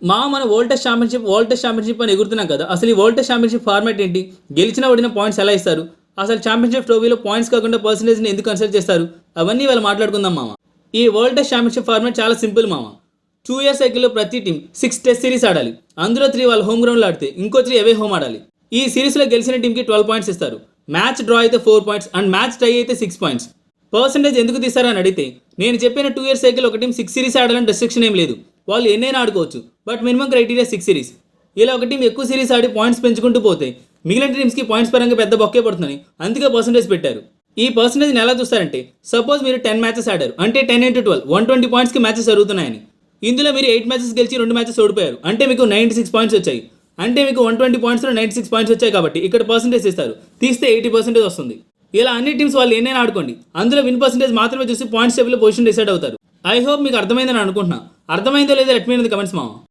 మన world test championship అని ఎగురుతున్నాం కదా. అసలు ఈ వరల్డ్ టెస్ట్ ఛాంపియన్షిప్ ఫార్మాట్ ఏంటి? గెలిచిన ఓడిన పాయింట్స్ ఎలా ఇస్తారు? అసలు ఛాంపియన్షిప్ ట్రోఫీలో పాయింట్స్ కాకుండా పర్సెంటేజ్ని ఎందుకు కన్సిడర్ చేస్తారు? అవన్నీ వాళ్ళు మాట్లాడుకుందాం మామ. ఈ వరల్డ్ టెస్ట్ ఛాంపియన్షిప్ ఫార్మాట్ చాలా సింపుల్ మామ. 2 ఇయర్ సైకిల్లో ప్రతి టీం 6 టెస్ట్ సిరీస్ ఆడాలి. అందులో 3 వాళ్ళ హోమ్ గ్రౌండ్లో ఆడితే ఇంకో 3 అవే హోమ్ ఆడాలి. ఈ సిరీస్లో గెలిచిన టీంకి 12 పాయింట్స్ ఇస్తారు. మ్యాచ్ డ్రా అయితే 4 పాయింట్స్ అండ్ మ్యాచ్ టై అయితే 6 పాయింట్స్. పర్సెంటేజ్ ఎందుకు తీస్తారని అడిగితే, నేను చెప్పిన 2 ఇయర్ సైకిల్ ఒక టీం 6 సిరీస్ ఆడాలని రెస్ట్రిక్షన్ ఏం లేదు. వాళ్ళు ఎన్నైనా ఆడుకోవచ్చు. But minimum criteria 6 series. ఇలా ఒక టీం ఎక్కువ సిరీస్ ఆడి పాయింట్స్ పెంచుకుంటూ పోతే మిగిలిన టీమ్స్కి పాయింట్స్ పరంగా పెద్ద బొక్కే పడుతుంది. అందుకే పర్సెంటేజ్ పెట్టారు. ఈ పర్సెంటేజ్ని ఎలా చూస్తారంటే, సపోజ్ మీరు 10 మ్యాచెస్ ఆడారు అంటే 10 × 12 120 పాయింట్స్కి మ్యాచెస్ జరుగుతున్నాయని. ఇందులో మీరు 8 మ్యాచెస్ గెలిచి 2 మ్యాచెస్ ఓడిపోయారు అంటే మీకు 96 పాయింట్స్ వచ్చాయి. అంటే మీకు 120 పాయింట్స్లో 96 పాయింట్స్ వచ్చాయి కాబట్టి ఇక్కడ పర్సెంటేజ్ ఇస్తారు. తీస్తే 80% వస్తుంది. ఇలా అన్ని టీమ్స్ వాళ్ళు ఏనైనా ఆడుకోండి, అందులో విన్ పర్సెంటేజ్ మాత్రమే చూసి పాయింట్స్ టేబుల్లో పొజిషన్ డిసైడ్ అవుతారు. ఐ హోప్ మీకు అర్థమైందని అనుకుంటున్నా. అర్థమైందో లేదో let me in the comments మామ.